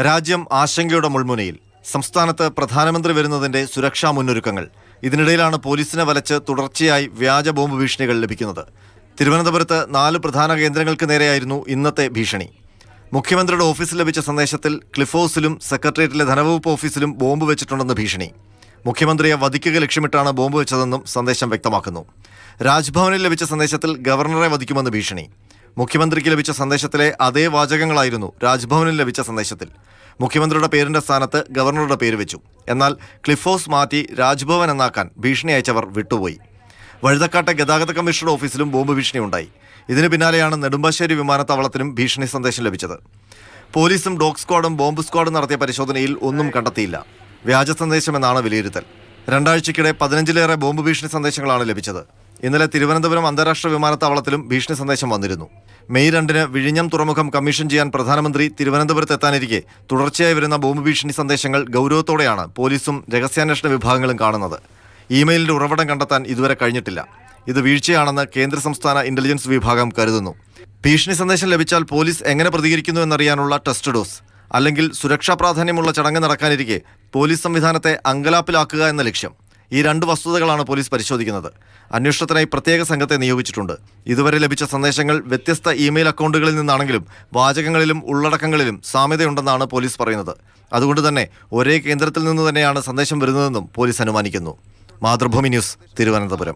രാജ്യം ആശങ്കയുടെ മുൾമുനയിൽ. സംസ്ഥാനത്ത് പ്രധാനമന്ത്രി വരുന്നതിന്റെ സുരക്ഷാ മുന്നൊരുക്കങ്ങൾ. ഇതിനിടയിലാണ് പോലീസിനെ വലച്ച് തുടർച്ചയായി വ്യാജ ബോംബ് ഭീഷണികൾ ലഭിക്കുന്നത്. തിരുവനന്തപുരത്ത് 4 പ്രധാന കേന്ദ്രങ്ങൾക്ക് നേരെയായിരുന്നു ഇന്നത്തെ ഭീഷണി. മുഖ്യമന്ത്രിയുടെ ഓഫീസിൽ ലഭിച്ച സന്ദേശത്തിൽ ക്ലിഫ് ഹൗസിലും സെക്രട്ടേറിയറ്റിലെ ധനവകുപ്പ് ഓഫീസിലും ബോംബ് വെച്ചിട്ടുണ്ടെന്ന് ഭീഷണി. മുഖ്യമന്ത്രിയെ വധിക്കുക ലക്ഷ്യമിട്ടാണ് ബോംബ് വെച്ചതെന്നും സന്ദേശം വ്യക്തമാക്കുന്നു. രാജ്ഭവനിൽ ലഭിച്ച സന്ദേശത്തിൽ ഗവർണറെ വധിക്കുമെന്ന് ഭീഷണി. മുഖ്യമന്ത്രിക്ക് ലഭിച്ച സന്ദേശത്തിലെ അതേ വാചകങ്ങളായിരുന്നു രാജ്ഭവനിൽ ലഭിച്ച സന്ദേശത്തിൽ. മുഖ്യമന്ത്രിയുടെ പേരിന്റെ സ്ഥാനത്ത് ഗവർണറുടെ പേര് വെച്ചു. എന്നാൽ ക്ലിഫ് ഹൗസ് മാറ്റി രാജ്ഭവൻ എന്നാക്കാൻ ഭീഷണി അയച്ചവർ വിട്ടുപോയി. വഴുതക്കാട്ടെ ഗതാഗത കമ്മീഷണറുടെ ഓഫീസിലും ബോംബ് ഭീഷണി ഉണ്ടായി. ഇതിന് പിന്നാലെയാണ് നെടുമ്പാശ്ശേരി വിമാനത്താവളത്തിലും ഭീഷണി സന്ദേശം ലഭിച്ചത്. പോലീസും ഡോഗ് സ്ക്വാഡും ബോംബ് സ്ക്വാഡും നടത്തിയ പരിശോധനയിൽ ഒന്നും കണ്ടെത്തിയില്ല. വ്യാജ സന്ദേശമെന്നാണ് വിലയിരുത്തൽ. 2 ആഴ്ചയ്ക്കിടെ 15-ലേറെ ബോംബ് ഭീഷണി സന്ദേശങ്ങളാണ് ലഭിച്ചത്. ഇന്നലെ തിരുവനന്തപുരം അന്താരാഷ്ട്ര വിമാനത്താവളത്തിലും ഭീഷണി സന്ദേശം വന്നിരുന്നു. മെയ് 2-ന് വിഴിഞ്ഞം തുറമുഖം കമ്മീഷൻ ചെയ്യാൻ പ്രധാനമന്ത്രി തിരുവനന്തപുരത്ത് എത്താനിരിക്കെ തുടർച്ചയായി വരുന്ന ബോംബ് ഭീഷണി സന്ദേശങ്ങൾ ഗൗരവത്തോടെയാണ് പോലീസും രഹസ്യാന്വേഷണ വിഭാഗങ്ങളും കാണുന്നത്. ഇമെയിലിന്റെ ഉറവിടം കണ്ടെത്താൻ ഇതുവരെ കഴിഞ്ഞിട്ടില്ല. ഇത് വീഴ്ചയാണെന്ന് കേന്ദ്ര സംസ്ഥാന ഇന്റലിജൻസ് വിഭാഗം കരുതുന്നു. ഭീഷണി സന്ദേശം ലഭിച്ചാൽ പോലീസ് എങ്ങനെ പ്രതികരിക്കുന്നു എന്നറിയാനുള്ള ടെസ്റ്റ് ഡോസ്, അല്ലെങ്കിൽ സുരക്ഷാ പ്രാധാന്യമുള്ള ചടങ്ങ് നടക്കാനിരിക്കെ പോലീസ് സംവിധാനത്തെ അങ്കലാപ്പിലാക്കുക എന്ന ലക്ഷ്യം. ഈ 2 വസ്തുതകളാണ് പോലീസ് പരിശോധിക്കുന്നത്. അന്വേഷണത്തിനായി പ്രത്യേക സംഘത്തെ നിയോഗിച്ചിട്ടുണ്ട്. ഇതുവരെ ലഭിച്ച സന്ദേശങ്ങൾ വ്യത്യസ്ത ഇമെയിൽ അക്കൗണ്ടുകളിൽ നിന്നാണെങ്കിലും വാചകങ്ങളിലും ഉള്ളടക്കങ്ങളിലും സാമ്യതയുണ്ടെന്നാണ് പോലീസ് പറയുന്നത്. അതുകൊണ്ട് തന്നെ ഒരേ കേന്ദ്രത്തിൽ നിന്ന് തന്നെയാണ് സന്ദേശം വരുന്നതെന്നും പോലീസ് അനുമാനിക്കുന്നു. മാതൃഭൂമി ന്യൂസ്, തിരുവനന്തപുരം.